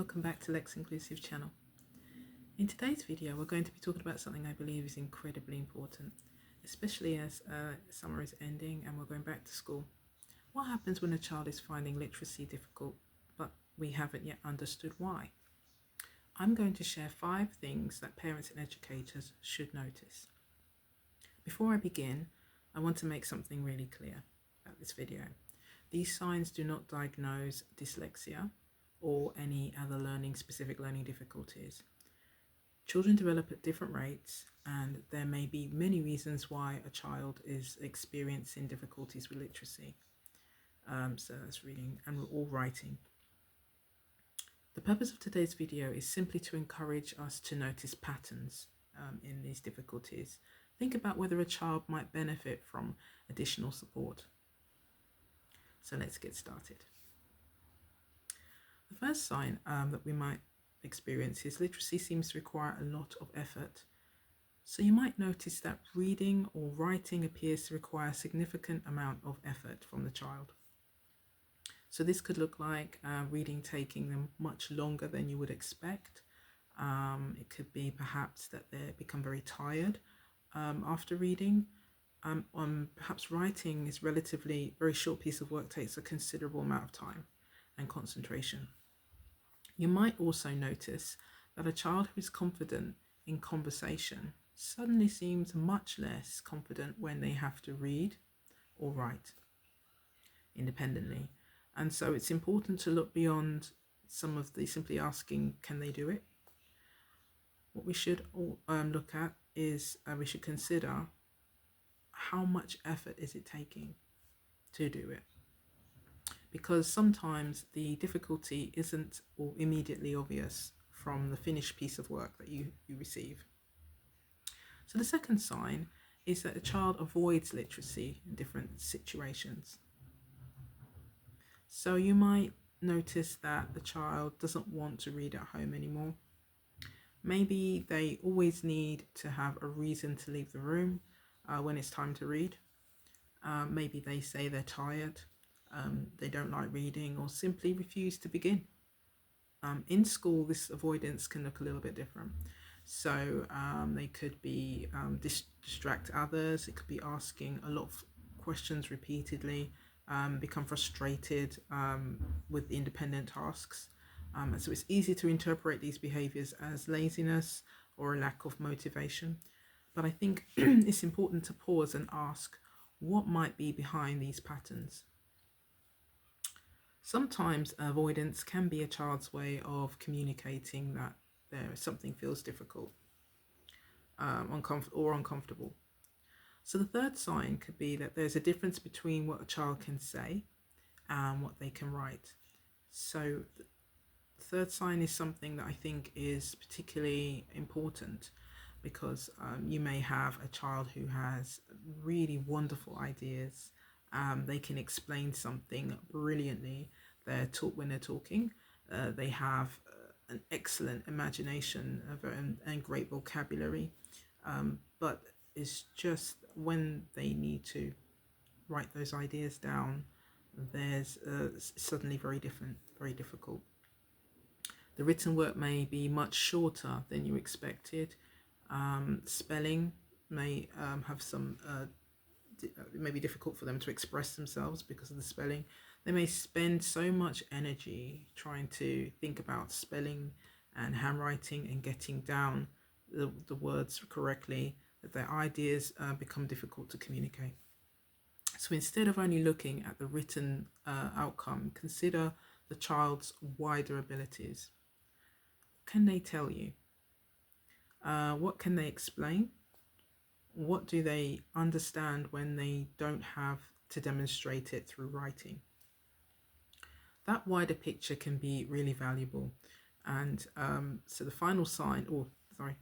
welcome back to Lexinclusive channel. In today's video we're going to be talking about something I believe is incredibly important, especially as summer is ending and we're going back to school. What happens when a child is finding literacy difficult but we haven't yet understood why? I'm going to share 5 things that parents and educators should notice. Before I begin, I want to make something really clear about this video. These signs do not diagnose dyslexia or any other specific learning difficulties. Children develop at different rates, and there may be many reasons why a child is experiencing difficulties with literacy. So that's reading and or writing. The purpose of today's video is simply to encourage us to notice patterns in these difficulties. Think about whether a child might benefit from additional support. So let's get started. The first sign that we might experience is literacy seems to require a lot of effort. So you might notice that reading or writing appears to require a significant amount of effort from the child. So this could look like reading taking them much longer than you would expect. It could be perhaps that they become very tired after reading. Perhaps writing is relatively very short piece of work, takes a considerable amount of time and concentration. You might also notice that a child who is confident in conversation suddenly seems much less confident when they have to read or write independently. And so it's important to look beyond some of the simply asking, can they do it? What we should look at is we should consider how much effort is it taking to do it. Because sometimes the difficulty isn't immediately obvious from the finished piece of work that you receive. So the second sign is that a child avoids literacy in different situations. So you might notice that the child doesn't want to read at home anymore. Maybe they always need to have a reason to leave the room when it's time to read. Maybe they say they're tired. They don't like reading or simply refuse to begin. In school, this avoidance can look a little bit different. So they could be distract others. It could be asking a lot of questions repeatedly, become frustrated with independent tasks. So it's easy to interpret these behaviors as laziness or a lack of motivation. But I think it's important to pause and ask what might be behind these patterns. Sometimes avoidance can be a child's way of communicating that something feels difficult or uncomfortable. So the third sign could be that there's a difference between what a child can say and what they can write. So the third sign is something that I think is particularly important because you may have a child who has really wonderful ideas. They can explain something brilliantly. When they're talking. They have an excellent imagination and great vocabulary. But it's just when they need to write those ideas down, there's suddenly very difficult. The written work may be much shorter than you expected. Spelling may have some it may be difficult for them to express themselves because of the spelling. They may spend so much energy trying to think about spelling and handwriting and getting down the words correctly that their ideas become difficult to communicate. So instead of only looking at the written outcome, consider the child's wider abilities. What can they tell you? What can they explain? What do they understand when they don't have to demonstrate it through writing? That wider picture can be really valuable. And so the final sign,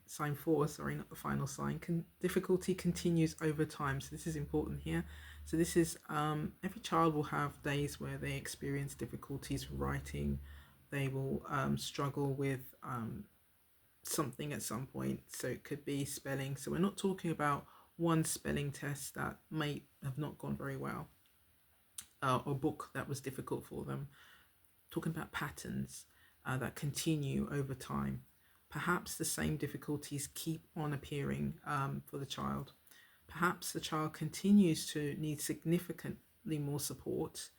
sign 4, not the final sign, difficulty continues over time. So this is important here. So this is, every child will have days where they experience difficulties writing. They will struggle with something at some point. So it could be spelling. So we're not talking about one spelling test that may have not gone very well, or book that was difficult for them. Talking about patterns. that continue over time. Perhaps the same difficulties keep on appearing for the child. Perhaps the child continues to need significantly more support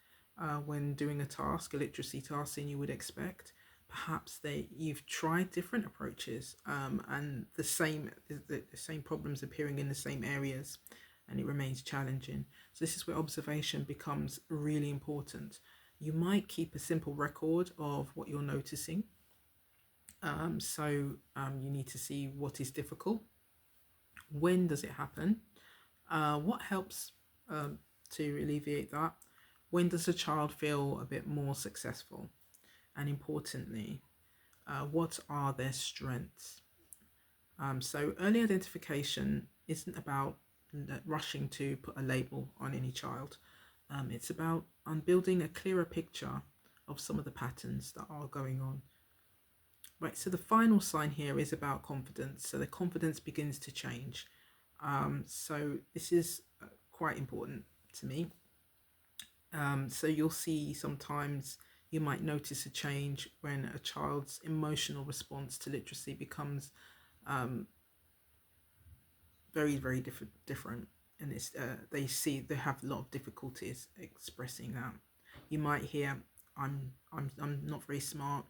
when doing a task, a literacy task, than you would expect. Perhaps you've tried different approaches and the same problems appearing in the same areas, and it remains challenging. So this is where observation becomes really important. You might keep a simple record of what you're noticing. You need to see what is difficult. When does it happen? What helps to alleviate that? When does a child feel a bit more successful? And importantly, what are their strengths? So early identification isn't about rushing to put a label on any child. It's about building a clearer picture of some of the patterns that are going on. Right, so the final sign here is about confidence. So the confidence begins to change. So this is quite important to me. So you'll see sometimes you might notice a change when a child's emotional response to literacy becomes very, very different. And they have a lot of difficulties expressing that. You might hear, I'm not very smart,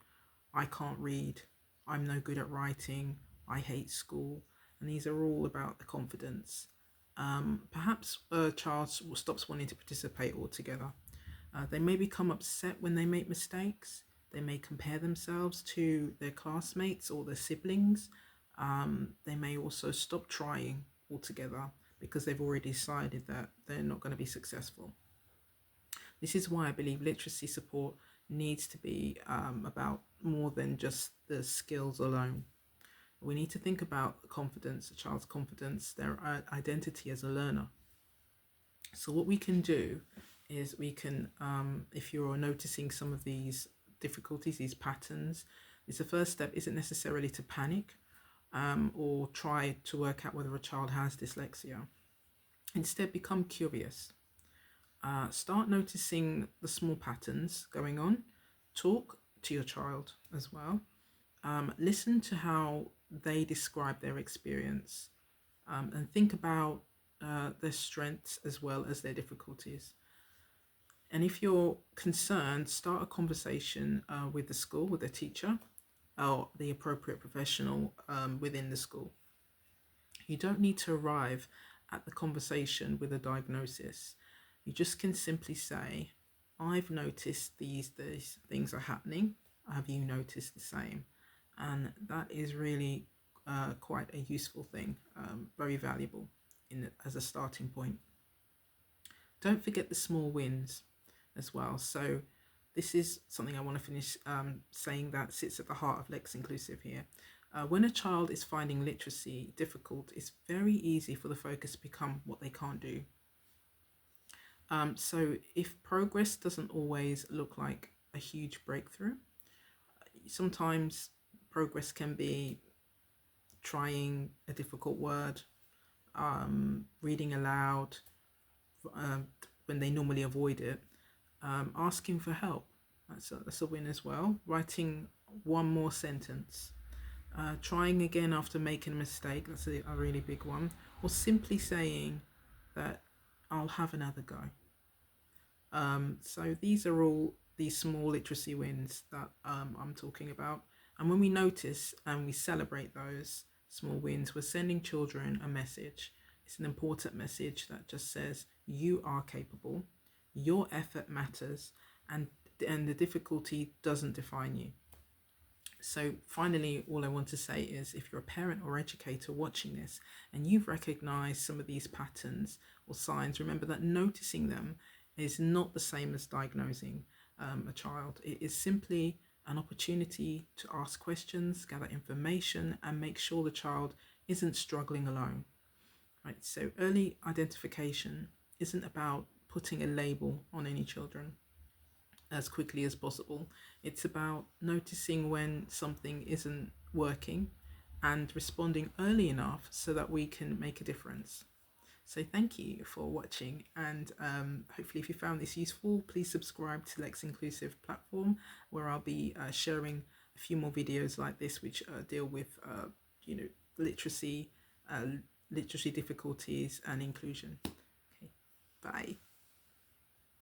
I can't read, I'm no good at writing, I hate school. And these are all about the confidence. Perhaps a child stops wanting to participate altogether. They may become upset when they make mistakes. They may compare themselves to their classmates or their siblings. They may also stop trying altogether because they've already decided that they're not going to be successful. This is why I believe literacy support needs to be about more than just the skills alone. We need to think about confidence, a child's confidence, their identity as a learner. So what we can do is we can, if you're noticing some of these difficulties, these patterns, is the first step isn't necessarily to panic or try to work out whether a child has dyslexia. Instead, become curious. Start noticing the small patterns going on. Talk to your child as well. Listen to how they describe their experience and think about their strengths as well as their difficulties. And if you're concerned, start a conversation with the school, with the teacher, or the appropriate professional within the school. You don't need to arrive at the conversation with a diagnosis. You just can simply say, I've noticed these things are happening. Have you noticed the same? And that is really quite a useful thing, very valuable as a starting point. Don't forget the small wins as well. So this is something I want to finish saying that sits at the heart of Lexinclusive here. When a child is finding literacy difficult, it's very easy for the focus to become what they can't do. So if progress doesn't always look like a huge breakthrough, sometimes progress can be trying a difficult word, reading aloud when they normally avoid it, asking for help. That's a win as well. Writing one more sentence. Trying again after making a mistake, that's a really big one. Or simply saying that I'll have another go. So these are all these small literacy wins that I'm talking about. And when we notice and we celebrate those small wins, we're sending children a message. It's an important message that just says you are capable, your effort matters, and the difficulty doesn't define you. So finally, all I want to say is if you're a parent or educator watching this and you've recognized some of these patterns or signs, remember that noticing them is not the same as diagnosing a child. It is simply an opportunity to ask questions, gather information, and make sure the child isn't struggling alone. Right? So early identification isn't about putting a label on any children as quickly as possible. It's about noticing when something isn't working and responding early enough so that we can make a difference. So thank you for watching, and hopefully if you found this useful, please subscribe to Lexinclusive platform where I'll be sharing few more videos like this which deal with you know, literacy, literacy difficulties and inclusion. Okay, bye.